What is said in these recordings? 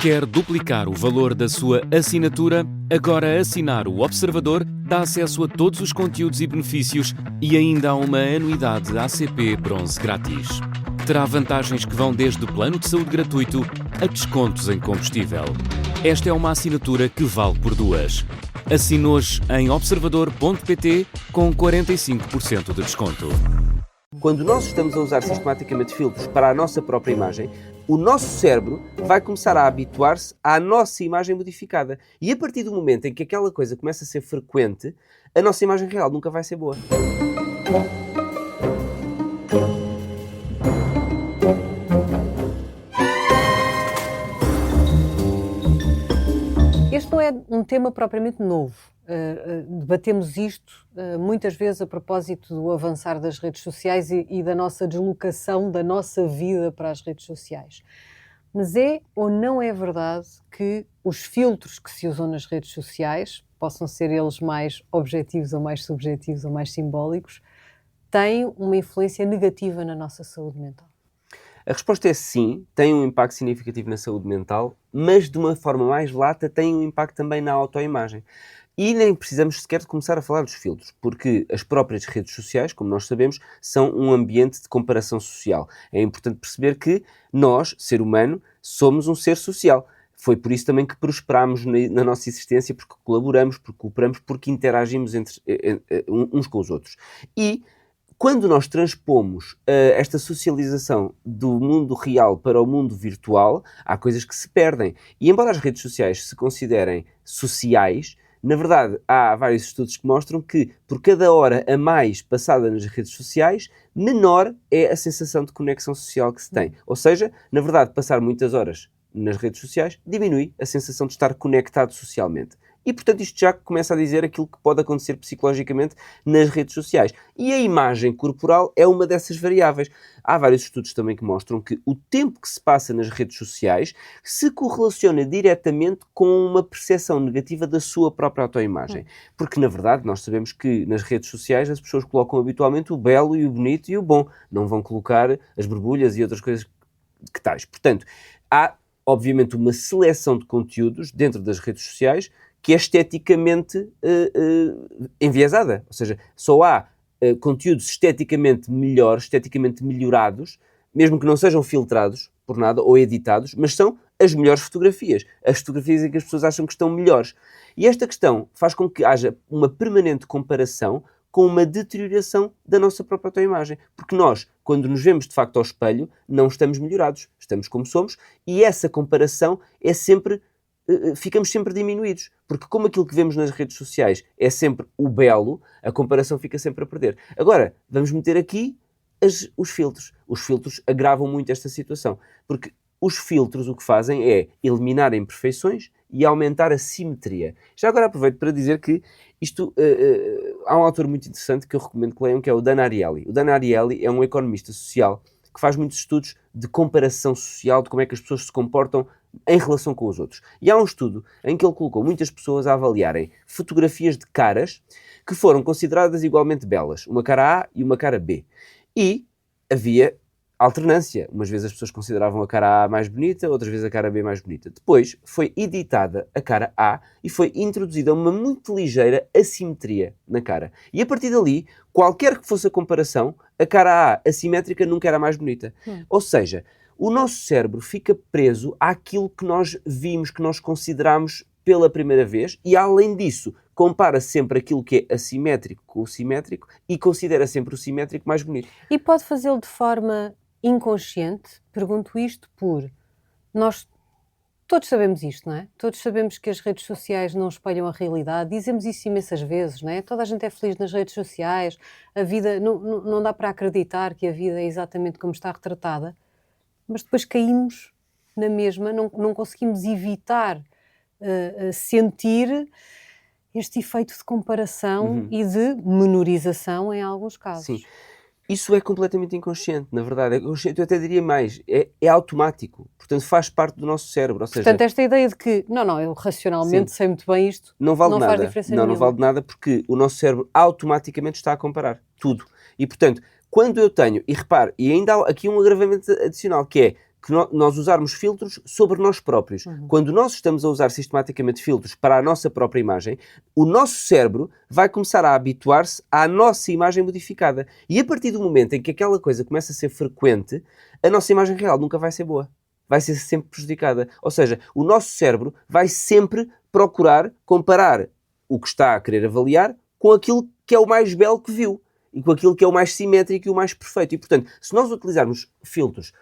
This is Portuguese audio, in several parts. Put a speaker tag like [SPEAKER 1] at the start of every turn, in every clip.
[SPEAKER 1] Quer duplicar o valor da sua assinatura? Agora assinar o Observador dá acesso a todos os conteúdos e benefícios e ainda há uma anuidade ACP Bronze grátis. Terá vantagens que vão desde plano de saúde gratuito a descontos em combustível. Esta é uma assinatura que vale por duas. Assine hoje em observador.pt com 45% de desconto.
[SPEAKER 2] Quando nós estamos a usar sistematicamente filtros para a nossa própria imagem, o nosso cérebro vai começar a habituar-se à nossa imagem modificada. E a partir do momento em que aquela coisa começa a ser frequente, a nossa imagem real nunca vai ser boa.
[SPEAKER 3] Este não é um tema propriamente novo. Debatemos isto muitas vezes a propósito do avançar das redes sociais e da nossa deslocação da nossa vida para as redes sociais. Mas é ou não é verdade que os filtros que se usam nas redes sociais, possam ser eles mais objetivos ou mais subjetivos ou mais simbólicos, têm uma influência negativa na nossa saúde mental?
[SPEAKER 2] A resposta é sim, tem um impacto significativo na saúde mental, mas de uma forma mais lata tem um impacto também na autoimagem. E nem precisamos sequer de começar a falar dos filtros, porque as próprias redes sociais, como nós sabemos, são um ambiente de comparação social. É importante perceber que nós, ser humano, somos um ser social. Foi por isso também que prosperamos na nossa existência, porque colaboramos, porque cooperamos, porque interagimos uns com os outros. E quando nós transpomos esta socialização do mundo real para o mundo virtual, há coisas que se perdem. E embora as redes sociais se considerem sociais, na verdade, há vários estudos que mostram que por cada hora a mais passada nas redes sociais, menor é a sensação de conexão social que se tem. Ou seja, na verdade, passar muitas horas nas redes sociais diminui a sensação de estar conectado socialmente. E, portanto, isto já começa a dizer aquilo que pode acontecer psicologicamente nas redes sociais. E a imagem corporal é uma dessas variáveis. Há vários estudos também que mostram que o tempo que se passa nas redes sociais se correlaciona diretamente com uma percepção negativa da sua própria autoimagem. Porque, na verdade, nós sabemos que nas redes sociais as pessoas colocam habitualmente o belo e o bonito e o bom. Não vão colocar as borbulhas e outras coisas que tais. Portanto, há, obviamente, uma seleção de conteúdos dentro das redes sociais que é esteticamente enviesada. Ou seja, só há conteúdos esteticamente melhores, esteticamente melhorados, mesmo que não sejam filtrados por nada ou editados, mas são as melhores fotografias. As fotografias em que as pessoas acham que estão melhores. E esta questão faz com que haja uma permanente comparação com uma deterioração da nossa própria autoimagem. Porque nós, quando nos vemos de facto ao espelho, não estamos melhorados. Estamos como somos e essa comparação é sempre... ficamos sempre diminuídos, porque como aquilo que vemos nas redes sociais é sempre o belo, a comparação fica sempre a perder. Agora, vamos meter aqui os filtros. Os filtros agravam muito esta situação, porque os filtros o que fazem é eliminar imperfeições e aumentar a simetria. Já agora aproveito para dizer que há um autor muito interessante que eu recomendo que leiam, que é o Dan Ariely. O Dan Ariely é um economista social que faz muitos estudos de comparação social, de como é que as pessoas se comportam em relação com os outros. E há um estudo em que ele colocou muitas pessoas a avaliarem fotografias de caras que foram consideradas igualmente belas, uma cara A e uma cara B. E havia alternância. Umas vezes as pessoas consideravam a cara A mais bonita, outras vezes a cara B mais bonita. Depois foi editada a cara A e foi introduzida uma muito ligeira assimetria na cara. E a partir dali, qualquer que fosse a comparação, a cara A assimétrica nunca era mais bonita. Ou seja, o nosso cérebro fica preso àquilo que nós vimos, que nós consideramos pela primeira vez e, além disso, compara sempre aquilo que é assimétrico com o simétrico e considera sempre o simétrico mais bonito.
[SPEAKER 3] E pode fazê-lo de forma inconsciente? Pergunto isto por... Nós todos sabemos isto, não é? Todos sabemos que as redes sociais não espelham a realidade. Dizemos isso imensas vezes, não é? Toda a gente é feliz nas redes sociais. A vida... Não dá para acreditar que a vida é exatamente como está retratada. Mas depois caímos na mesma, não conseguimos evitar sentir este efeito de comparação e de menorização em alguns casos.
[SPEAKER 2] Sim, isso é completamente inconsciente, na verdade. É consciente, eu até diria mais, é automático, portanto faz parte do nosso cérebro. Ou seja,
[SPEAKER 3] portanto, esta ideia de que, eu racionalmente sei muito bem isto,
[SPEAKER 2] não vale
[SPEAKER 3] nada.
[SPEAKER 2] Faz
[SPEAKER 3] diferença nenhuma.
[SPEAKER 2] Não vale de nada porque o nosso cérebro automaticamente está a comparar tudo. E portanto, quando eu tenho, e repare, e ainda há aqui um agravamento adicional, que é que nós usarmos filtros sobre nós próprios. Quando nós estamos a usar sistematicamente filtros para a nossa própria imagem, o nosso cérebro vai começar a habituar-se à nossa imagem modificada. E a partir do momento em que aquela coisa começa a ser frequente, a nossa imagem real nunca vai ser boa. Vai ser sempre prejudicada. Ou seja, o nosso cérebro vai sempre procurar comparar o que está a querer avaliar com aquilo que é o mais belo que viu e com aquilo que é o mais simétrico e o mais perfeito. E, portanto, se nós utilizarmos filtros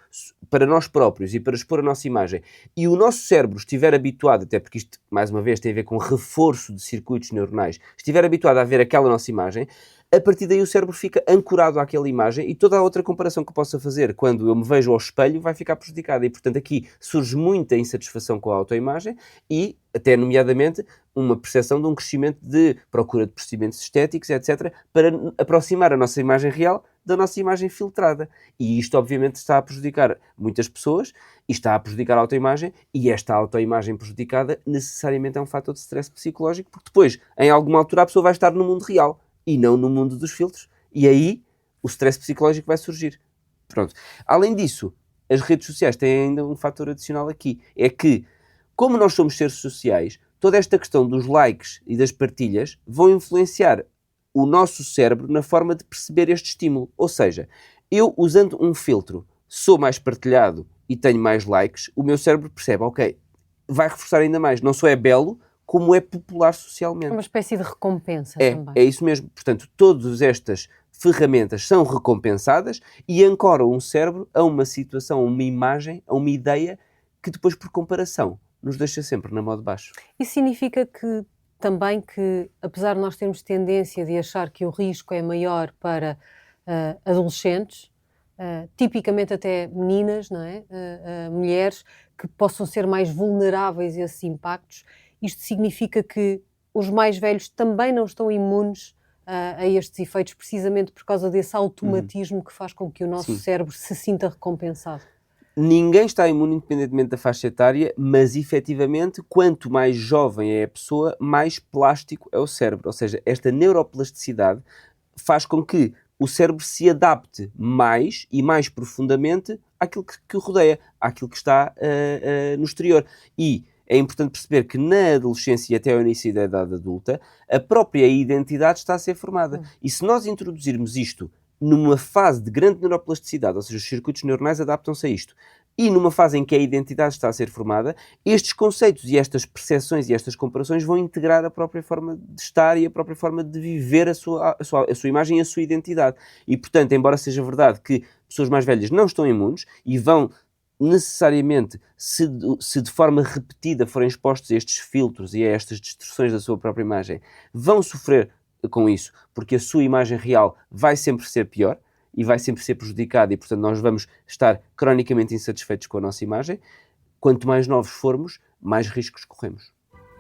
[SPEAKER 2] para nós próprios e para expor a nossa imagem e o nosso cérebro estiver habituado, até porque isto, mais uma vez, tem a ver com reforço de circuitos neuronais, estiver habituado a ver aquela nossa imagem, a partir daí o cérebro fica ancorado àquela imagem e toda a outra comparação que eu possa fazer quando eu me vejo ao espelho vai ficar prejudicada. E, portanto, aqui surge muita insatisfação com a autoimagem e, até nomeadamente, uma percepção de um crescimento de procura de procedimentos estéticos, etc., para aproximar a nossa imagem real da nossa imagem filtrada. E isto, obviamente, está a prejudicar muitas pessoas e está a prejudicar a autoimagem, e esta autoimagem prejudicada necessariamente é um fator de stress psicológico, porque depois, em alguma altura, a pessoa vai estar no mundo real e não no mundo dos filtros. E aí o stress psicológico vai surgir. Pronto. Além disso, as redes sociais têm ainda um fator adicional aqui. É que, como nós somos seres sociais, toda esta questão dos likes e das partilhas vão influenciar o nosso cérebro na forma de perceber este estímulo. Ou seja, eu usando um filtro, sou mais partilhado e tenho mais likes, o meu cérebro percebe, ok, vai reforçar ainda mais. Não só é belo, como é popular socialmente.
[SPEAKER 3] É uma espécie de recompensa também.
[SPEAKER 2] É isso mesmo. Portanto, todas estas ferramentas são recompensadas e ancoram um cérebro a uma situação, a uma imagem, a uma ideia que depois, por comparação, nos deixa sempre na mão de baixo.
[SPEAKER 3] Isso significa que também que, apesar de nós termos tendência de achar que o risco é maior para adolescentes, tipicamente até meninas, não é? Mulheres que possam ser mais vulneráveis a esses impactos, isto significa que os mais velhos também não estão imunes a estes efeitos, precisamente por causa desse automatismo que faz com que o nosso cérebro se sinta recompensado.
[SPEAKER 2] Ninguém está imune independentemente da faixa etária, mas efetivamente, quanto mais jovem é a pessoa, mais plástico é o cérebro. Ou seja, esta neuroplasticidade faz com que o cérebro se adapte mais e mais profundamente àquilo que o rodeia, àquilo que está no exterior. E é importante perceber que na adolescência e até ao início da idade adulta, a própria identidade está a ser formada. E se nós introduzirmos isto numa fase de grande neuroplasticidade, ou seja, os circuitos neuronais adaptam-se a isto, e numa fase em que a identidade está a ser formada, estes conceitos e estas percepções e estas comparações vão integrar a própria forma de estar e a própria forma de viver a sua imagem e a sua identidade. E, portanto, embora seja verdade que pessoas mais velhas não estão imunes e vão necessariamente, se de forma repetida forem expostos a estes filtros e a estas distorções da sua própria imagem, vão sofrer com isso, porque a sua imagem real vai sempre ser pior e vai sempre ser prejudicada e, portanto, nós vamos estar cronicamente insatisfeitos com a nossa imagem. Quanto mais novos formos, mais riscos corremos.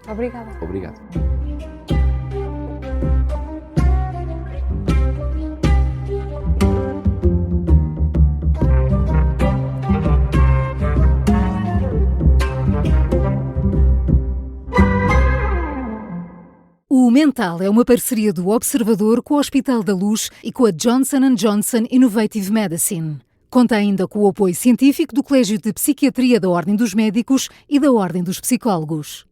[SPEAKER 3] Obrigada.
[SPEAKER 2] Obrigado.
[SPEAKER 4] O Mental é uma parceria do Observador com o Hospital da Luz e com a Johnson & Johnson Innovative Medicine. Conta ainda com o apoio científico do Colégio de Psiquiatria da Ordem dos Médicos e da Ordem dos Psicólogos.